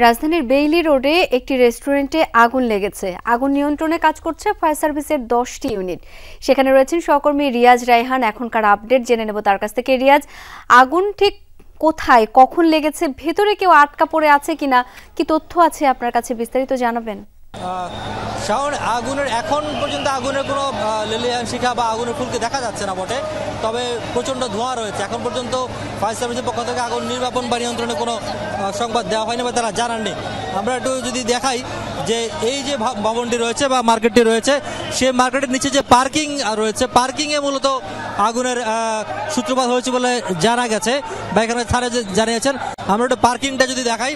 রাজধানীর বেইলি রোডে একটি রেস্টুরেন্টে আগুন লেগেছে। আগুন নিয়ন্ত্রণে কাজ করছে ফায়ার সার্ভিসের 10টি ইউনিট। সেখানে রয়েছেন সহকর্মী রিয়াজ রায়হান। এখনকার আপডেট জেনে নেব তার কাছ থেকে। রিয়াজ, আগুন ঠিক কোথায়, কখন লেগেছে, ভেতরে কেউ আটকা পড়ে আছে কিনা, কি তথ্য আছে আপনার কাছে, বিস্তারিত জানাবেন। শাওন, আগুনের এখন পর্যন্ত আগুনের কোনো লেলিহান শিখা বা আগুনের ফুলকে দেখা যাচ্ছে না বটে, তবে প্রচণ্ড ধোঁয়া রয়েছে। এখন পর্যন্ত ফায়ার সার্ভিসের পক্ষ থেকে আগুন নির্বাপন বা নিয়ন্ত্রণে কোনো সংবাদ দেওয়া হয়নি বা তারা জানাননি। আমরা একটু যদি দেখাই যে এই যে ভবনটি রয়েছে বা মার্কেটটি রয়েছে, সেই মার্কেটের নিচে যে পার্কিং রয়েছে, পার্কিংয়ে মূলত আগুনের সূত্রপাত হয়েছে বলে জানা গেছে বা এখানে স্যারে জানিয়েছেন। আমরা একটু পার্কিংটা যদি দেখাই,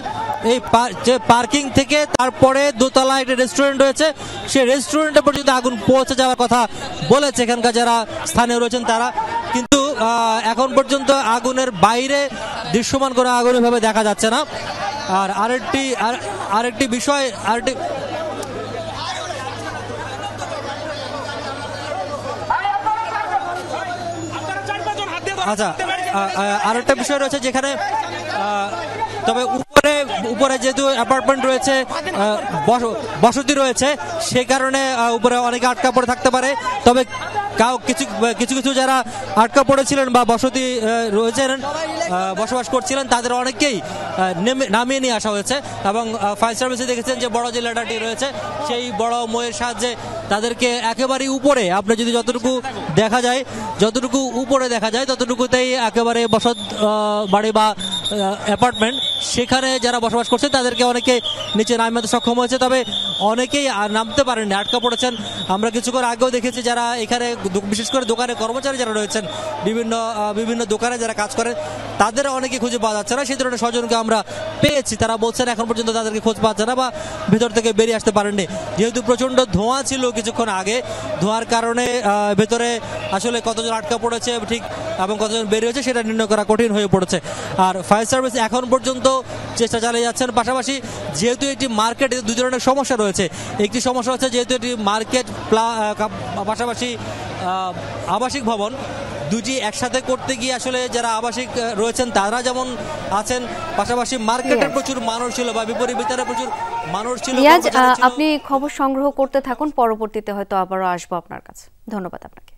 এই যে পার্কিং থেকে তারপরে দোতলা একটা রেস্টুরেন্ট রয়েছে, সেই রেস্টুরেন্টে পর্যন্ত আগুন পৌঁছে যাওয়ার কথা বলেছে এখানকার যারা স্থানীয় রয়েছেন তারা। কিন্তু এখন পর্যন্ত আগুনের বাইরে দৃশ্যমান করে আগুন এভাবে দেখা যাচ্ছে না। আর আরেকটি বিষয় আচ্ছা, আরেকটা বিষয় রয়েছে যেখানে তবে উপরে যেহেতু অ্যাপার্টমেন্ট রয়েছে, বসতি রয়েছে, সে কারণে উপরে অনেকে আটকা পড়ে থাকতে পারে। তবে কিছু কিছু যারা আটকা পড়েছিলেন বা বসতি রয়েছেন, বসবাস করছিলেন, তাদের অনেককেই নামিয়ে নিয়ে আসা হয়েছে। এবং ফায়ার সার্ভিসে দেখেছেন যে বড় যে ল্যাডারটি রয়েছে, সেই বড় ময়ের সাহায্যে তাদেরকে একেবারেই উপরে, আপনি যদি যতটুকু উপরে দেখা যায় ততটুকুতেই একেবারে বসত বাড়ি বা অ্যাপার্টমেন্ট, সেখানে যারা বসবাস করছে তাদেরকে অনেকে নিচে নামাতে সক্ষম হয়েছে। তবে অনেকেই নামতে পারেননি, আটকা পড়েছেন। আমরা কিছুক্ষণ আগেও দেখেছি যারা এখানে বিশেষ করে দোকানে কর্মচারী যারা রয়েছেন, বিভিন্ন দোকানে যারা কাজ করেন, তাদের অনেকে খুঁজে পাওয়া যাচ্ছে না। সেই ধরনের স্বজনকে আমরা পেয়েছি, তারা বলছেন এখন পর্যন্ত তাদেরকে খোঁজ পাচ্ছে না বা ভেতর থেকে বেরিয়ে আসতে পারেননি। যেহেতু প্রচণ্ড ধোঁয়া ছিল কিছুক্ষণ আগে, ধোঁয়ার কারণে ভেতরে আসলে কতজন আটকা পড়েছে ঠিক এবং কতজন বেরিয়েছে সেটা নির্ণয় করা কঠিন হয়ে পড়েছে। আর ফায়ার সার্ভিস এখন পর্যন্ত চেষ্টা চালিয়ে যাচ্ছেন। পাশাপাশি যেহেতু একটি মার্কেট, দুই ধরনের সমস্যা রয়েছে। একটি সমস্যা হচ্ছে যেহেতু এটি মার্কেট পাশাপাশি আবাসিক ভবন, দুটি একসাথে করতে গিয়ে আসলে যারা আবাসিক রয়েছেন তারা যেমন আছেন, পাশাপাশি মার্কেটের প্রচুর মানুষ ছিল বা বিপরীত ভিতরে প্রচুর মানুষ ছিল। আপনি খবর সংগ্রহ করতে থাকুন, পরবর্তীতে হয়তো আবারও আসবো আপনার কাছে। ধন্যবাদ আপনাকে।